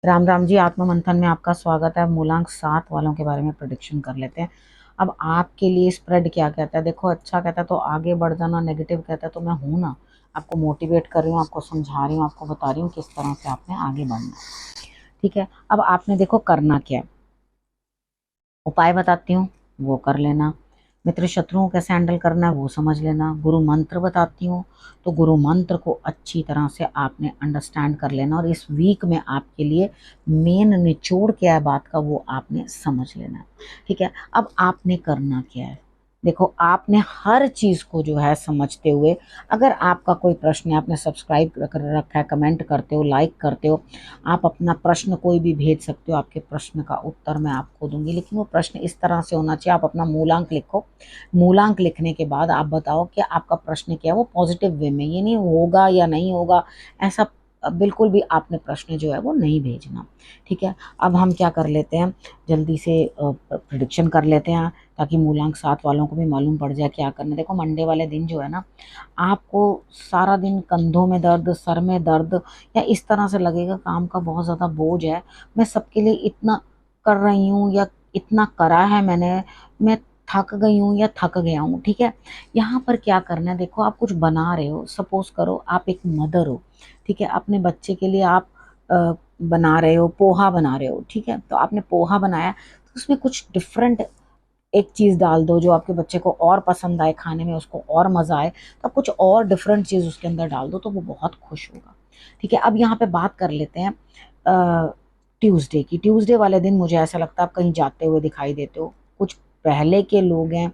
राम राम जी। आत्म मंथन में आपका स्वागत है। मूलांक 7 वालों के बारे में प्रेडिक्शन कर लेते हैं। अब आपके लिए स्प्रेड क्या कहता है? देखो, अच्छा कहता है तो आगे बढ़ जाना, नेगेटिव कहता है तो मैं हूं ना, आपको मोटिवेट कर रही हूँ, आपको समझा रही हूँ, आपको बता रही हूँ किस तरह से आपने आगे बढ़ना है। ठीक है, अब आपने देखो करना क्या है, उपाय बताती हूँ, वो कर लेना। मित्र शत्रुओं कैसे हैंडल करना है वो समझ लेना। गुरु मंत्र बताती हूँ, तो गुरु मंत्र को अच्छी तरह से आपने अंडरस्टैंड कर लेना, और इस वीक में आपके लिए मेन निचोड़ क्या है बात का वो आपने समझ लेना। ठीक है, अब आपने करना क्या है, देखो आपने हर चीज को जो है समझते हुए, अगर आपका कोई प्रश्न है, आपने सब्सक्राइब कर रखा है, कमेंट करते हो, लाइक करते हो, आप अपना प्रश्न कोई भी भेज सकते हो, आपके प्रश्न का उत्तर मैं आपको दूंगी, लेकिन वो प्रश्न इस तरह से होना चाहिए, आप अपना मूलांक लिखो। मूलांक लिखने के बाद आप बताओ कि आपका प्रश्न क्या है, वो पॉजिटिव वे में, ये नहीं होगा या नहीं होगा ऐसा बिल्कुल भी आपने प्रश्न जो है वो नहीं भेजना। ठीक है, अब हम क्या कर लेते हैं, जल्दी से प्रिडिक्शन कर लेते हैं, ताकि मूलांक 7 वालों को भी मालूम पड़ जाए क्या करना है। देखो मंडे वाले दिन जो है ना, आपको सारा दिन कंधों में दर्द, सर में दर्द, या इस तरह से लगेगा काम का बहुत ज़्यादा बोझ है, मैं सबके लिए इतना कर रही हूँ या इतना करा है मैंने, मैं थक गई हूँ या थक गया हूँ। ठीक है, यहाँ पर क्या करना है, देखो आप कुछ बना रहे हो, सपोज करो आप एक मदर हो। ठीक है, अपने बच्चे के लिए आप बना रहे हो, पोहा बना रहे हो। ठीक है, तो आपने पोहा बनाया तो उसमें कुछ डिफरेंट एक चीज़ डाल दो जो आपके बच्चे को और पसंद आए, खाने में उसको और मज़ा आए, तो कुछ और डिफरेंट चीज़ उसके अंदर डाल दो तो वो बहुत खुश होगा। ठीक है, अब यहाँ पे बात कर लेते हैं ट्यूसडे की। ट्यूसडे वाले दिन मुझे ऐसा लगता है आप कहीं जाते हुए दिखाई देते हो, कुछ पहले के लोग हैं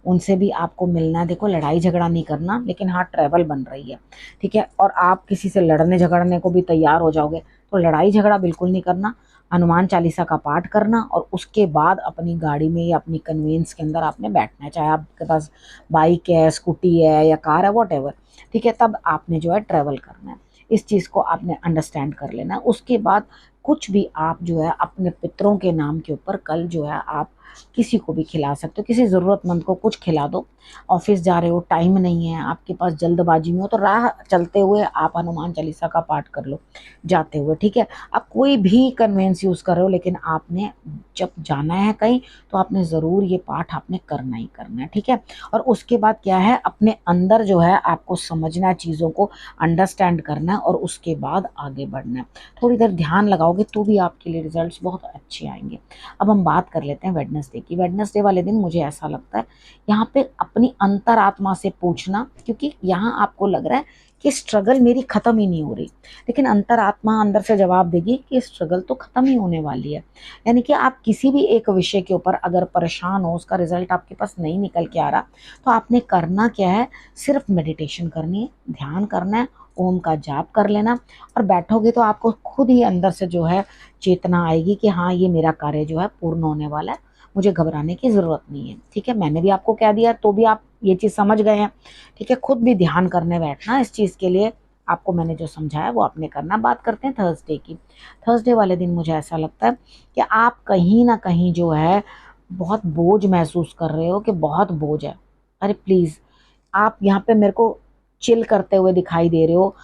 उनसे भी आपको मिलना है। देखो लड़ाई झगड़ा नहीं करना, लेकिन हाँ ट्रैवल बन रही है। ठीक है, और आप किसी से लड़ने झगड़ने को भी तैयार हो जाओगे, तो लड़ाई झगड़ा बिल्कुल नहीं करना। हनुमान चालीसा का पाठ करना, और उसके बाद अपनी गाड़ी में या अपनी कन्वेंस के अंदर आपने बैठना है, चाहे आपके पास बाइक है, स्कूटी है या कार है, वॉट एवर। ठीक है, तब आपने जो है ट्रैवल करना है, इस चीज़ को आपने अंडरस्टैंड कर लेना है। उसके बाद कुछ भी आप जो है अपने पितरों के नाम के ऊपर कल जो है आप किसी को भी खिला सकते हो, किसी ज़रूरतमंद को कुछ खिला दो। ऑफिस जा रहे हो, टाइम नहीं है आपके पास, जल्दबाजी में हो, तो राह चलते हुए आप हनुमान चालीसा का पाठ कर लो जाते हुए। ठीक है, आप कोई भी कन्वेंस यूज़ कर रहे हो, लेकिन आपने जब जाना है कहीं तो आपने ज़रूर ये पाठ आपने करना ही करना है। ठीक है, और उसके बाद क्या है, अपने अंदर जो है आपको समझना है, चीज़ों को अंडरस्टैंड करना है, और उसके बाद आगे बढ़ना है। थोड़ी देर ध्यान लगाओगे तो भी आपके लिए रिजल्ट्स बहुत अच्छे आएंगे। अब हम बात कर लेते हैं वेडनेसडे की। वेडनेसडे वाले दिन मुझे ऐसा लगता है यहाँ पे अपनी अंतरात्मा से पूछना, क्योंकि यहाँ आपको लग रहा है कि स्ट्रगल मेरी खत्म ही नहीं हो रही, लेकिन अंतरात्मा अंदर से जवाब देगी कि स्ट्रगल तो खत्म ही होने वाली है। यानी कि आप किसी भी एक विषय के ऊपर अगर परेशान हो, उसका रिजल्ट आपके पास नहीं निकल के आ रहा, तो आपने करना क्या है, सिर्फ मेडिटेशन करनी है, ध्यान करना है, ओम का जाप कर लेना, और बैठोगे तो आपको खुद ही अंदर से जो है चेतना आएगी कि हाँ ये मेरा कार्य जो है पूर्ण होने वाला है, मुझे घबराने की जरूरत नहीं है। ठीक है, मैंने भी आपको कह दिया तो भी आप ये चीज समझ गए हैं। ठीक है, खुद भी ध्यान करने बैठना, इस चीज के लिए आपको मैंने जो समझाया वो आपने करना। बात करते हैं थर्सडे की। थर्सडे वाले दिन मुझे ऐसा लगता है कि आप कहीं ना कहीं जो है बहुत बोझ महसूस कर रहे हो, कि बहुत बोझ है। अरे प्लीज, आप यहाँ पे मेरे को चिल करते हुए दिखाई दे रहे हो,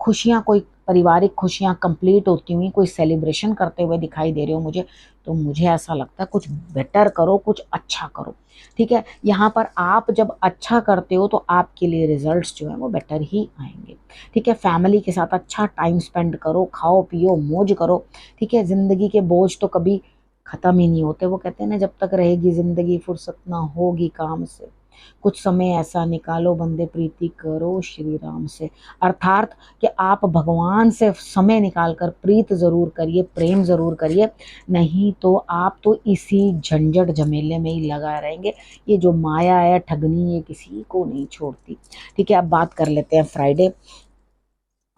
खुशियाँ कोई पारिवारिक खुशियाँ कंप्लीट होती हुई, कोई सेलिब्रेशन करते हुए दिखाई दे रहे हो मुझे, तो मुझे ऐसा लगता है कुछ बेटर करो, कुछ अच्छा करो। ठीक है, यहाँ पर आप जब अच्छा करते हो तो आपके लिए रिजल्ट्स जो है वो बेटर ही आएंगे। ठीक है, फैमिली के साथ अच्छा टाइम स्पेंड करो, खाओ पियो मौज करो। ठीक है, जिंदगी के बोझ तो कभी खत्म ही नहीं होते, वो कहते हैं ना, जब तक रहेगी जिंदगी फुर्सत ना होगी काम से, कुछ समय ऐसा निकालो बंदे प्रीति करो श्री राम से। अर्थात कि आप भगवान से समय निकालकर प्रीत जरूर करिए, प्रेम जरूर करिए, नहीं तो आप तो इसी झंझट झमेले में ही लगा रहेंगे। ये जो माया है ठगनी, ये किसी को नहीं छोड़ती। ठीक है, अब बात कर लेते हैं फ्राइडे।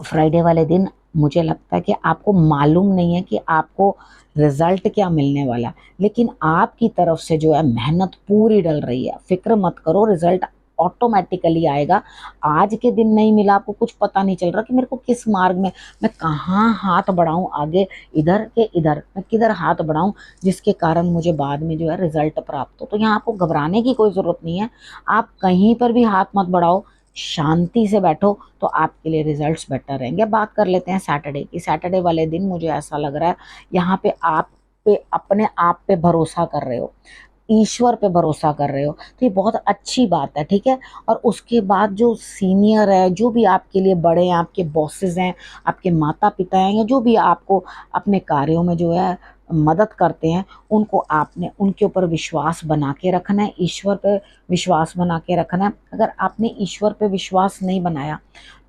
फ्राइडे वाले दिन मुझे लगता है कि आपको मालूम नहीं है कि आपको रिजल्ट क्या मिलने वाला, लेकिन आपकी तरफ से जो है मेहनत पूरी डल रही है। फिक्र मत करो, रिजल्ट ऑटोमेटिकली आएगा। आज के दिन नहीं मिला आपको, कुछ पता नहीं चल रहा कि मेरे को किस मार्ग में, मैं कहाँ हाथ बढ़ाऊं आगे, इधर के इधर, मैं किधर हाथ बढ़ाऊं जिसके कारण मुझे बाद में जो है रिजल्ट प्राप्त हो। तो यहाँ आपको घबराने की कोई जरूरत नहीं है, आप कहीं पर भी हाथ मत बढ़ाओ, शांति से बैठो तो आपके लिए रिजल्ट्स बेटर रहेंगे। बात कर लेते हैं सैटरडे की। सैटरडे वाले दिन मुझे ऐसा लग रहा है यहाँ पे आप पे अपने आप पे भरोसा कर रहे हो, ईश्वर पे भरोसा कर रहे हो, तो ये बहुत अच्छी बात है, ठीक है। और उसके बाद जो सीनियर है, जो भी आपके लिए बड़े हैं, आपके बॉसेस हैं, आपके माता पिता हैं, या जो भी आपको अपने कार्यों में जो है मदद करते हैं, उनको आपने उनके ऊपर विश्वास बना के रखना है, ईश्वर पे विश्वास बना के रखना है। अगर आपने ईश्वर पे विश्वास नहीं बनाया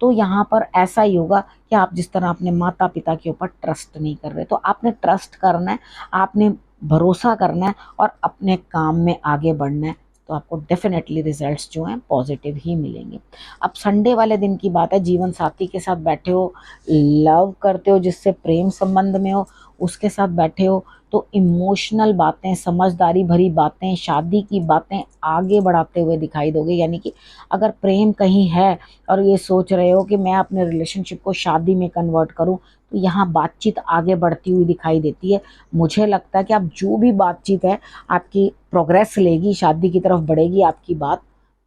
तो यहाँ पर ऐसा ही होगा कि आप जिस तरह अपने माता पिता के ऊपर ट्रस्ट नहीं कर रहे, तो आपने ट्रस्ट करना है, आपने भरोसा करना है और अपने काम में आगे बढ़ना है, तो आपको डेफिनेटली रिजल्ट्स जो हैं पॉजिटिव ही मिलेंगे। अब संडे वाले दिन की बात है, जीवन साथी के साथ बैठे हो, लव करते हो, जिससे प्रेम संबंध में हो, उसके साथ बैठे हो, तो इमोशनल बातें, समझदारी भरी बातें, शादी की बातें आगे बढ़ाते हुए दिखाई दोगे। यानी कि अगर प्रेम कहीं है और ये सोच रहे हो कि मैं अपने रिलेशनशिप को शादी में कन्वर्ट करूं, तो यहाँ बातचीत आगे बढ़ती हुई दिखाई देती है। मुझे लगता है कि आप जो भी बातचीत है आपकी प्रोग्रेस लेगी, शादी की तरफ बढ़ेगी आपकी बात,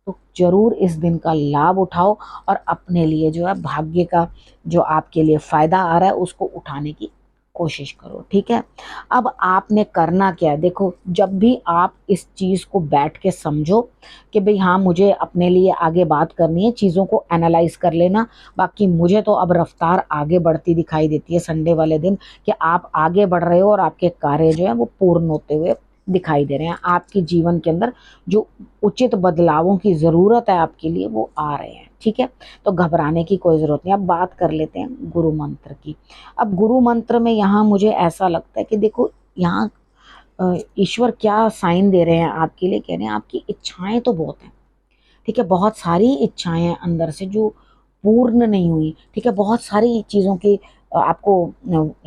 तो जरूर इस दिन का लाभ उठाओ और अपने लिए जो है भाग्य का जो आपके लिए फायदा आ रहा है उसको उठाने की कोशिश करो, ठीक है। अब आपने करना क्या है, देखो, जब भी आप इस चीज को बैठ के समझो कि भाई हाँ मुझे अपने लिए आगे बात करनी है, चीजों को एनालाइज कर लेना। बाकी मुझे तो अब रफ्तार आगे बढ़ती दिखाई देती है संडे वाले दिन, कि आप आगे बढ़ रहे हो और आपके कार्य जो है वो पूर्ण होते हुए दिखाई दे रहे हैं। आपके जीवन के अंदर जो उचित बदलावों की जरूरत है आपके लिए वो आ रहे हैं, ठीक है। तो घबराने की कोई जरूरत नहीं। अब बात कर लेते हैं गुरु मंत्र की। अब गुरु मंत्र में यहाँ मुझे ऐसा लगता है कि देखो, यहाँ ईश्वर क्या साइन दे रहे हैं आपके लिए, कह रहे हैं आपकी इच्छाएं तो बहुत हैं, ठीक है, बहुत सारी इच्छाएं हैं अंदर से जो पूर्ण नहीं हुई, ठीक है, बहुत सारी चीज़ों की आपको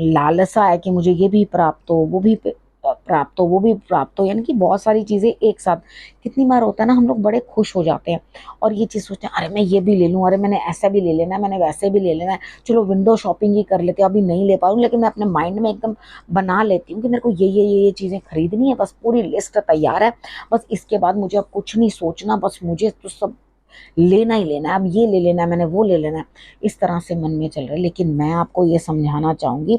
लालसा है कि मुझे ये भी प्राप्त हो, वो भी प्राप्त हो, वो भी प्राप्त हो, यानी कि बहुत सारी चीज़ें एक साथ। कितनी बार होता है ना, हम लोग बड़े खुश हो जाते हैं और ये चीज़ सोचते हैं, अरे मैं ये भी ले लूँ, अरे मैंने ऐसा भी ले लेना है, मैंने वैसे भी ले लेना है, चलो विंडो शॉपिंग ही कर लेते हैं, अभी नहीं ले पाऊँ लेकिन मैं अपने माइंड में एकदम बना लेती हूँ कि मेरे को ये चीज़ें खरीदनी है, बस पूरी लिस्ट तैयार है, बस इसके बाद मुझे अब कुछ नहीं सोचना, बस मुझे तो सब लेना ही लेना है, अब ये ले लेना है, मैंने वो ले लेना है, इस तरह से मन में चल रहा है। लेकिन मैं आपको ये समझाना चाहूँगी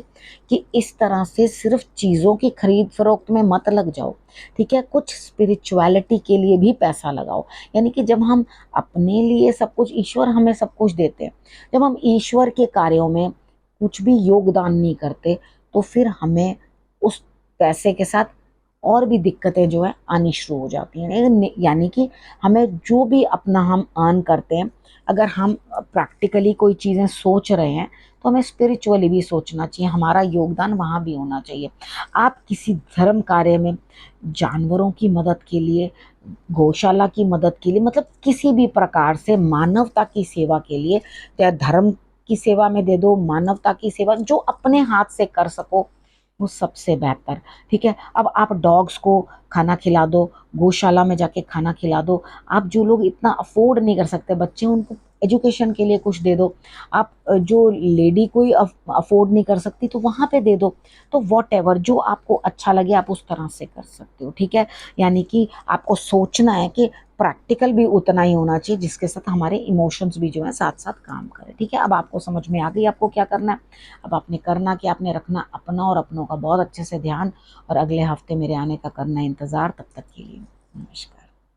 कि इस तरह से सिर्फ चीज़ों की खरीद फरोख्त में मत लग जाओ, ठीक है। कुछ स्पिरिचुअलिटी के लिए भी पैसा लगाओ। यानी कि जब हम अपने लिए सब कुछ, ईश्वर हमें सब कुछ देते हैं, जब हम ईश्वर के कार्यों में कुछ भी योगदान नहीं करते, तो फिर हमें उस पैसे के साथ और भी दिक्कतें जो है आनी शुरू हो जाती हैं। यानी कि हमें जो भी अपना हम अर्न करते हैं, अगर हम प्रैक्टिकली कोई चीज़ें सोच रहे हैं, तो हमें स्पिरिचुअली भी सोचना चाहिए, हमारा योगदान वहाँ भी होना चाहिए। आप किसी धर्म कार्य में, जानवरों की मदद के लिए, गौशाला की मदद के लिए, मतलब किसी भी प्रकार से मानवता की सेवा के लिए, चाहे धर्म की सेवा में दे दो, मानवता की सेवा जो अपने हाथ से कर सको वो सबसे बेहतर, ठीक है। अब आप डॉग्स को खाना खिला दो, गौशाला में जाके खाना खिला दो। आप जो लोग इतना अफोर्ड नहीं कर सकते बच्चे, उनको एजुकेशन के लिए कुछ दे दो। आप जो लेडी कोई अफोर्ड नहीं कर सकती तो वहाँ पे दे दो। तो वॉट एवर जो आपको अच्छा लगे आप उस तरह से कर सकते हो, ठीक है। यानी कि आपको सोचना है कि प्रैक्टिकल भी उतना ही होना चाहिए जिसके साथ हमारे इमोशंस भी जो है साथ साथ काम करें, ठीक है। अब आपको समझ में आ गई आपको क्या करना है। अब आपने करना कि आपने रखना अपना और अपनों का बहुत अच्छे से ध्यान, और अगले हफ्ते मेरे आने का करना इंतज़ार। तब तक के लिए नमस्कार।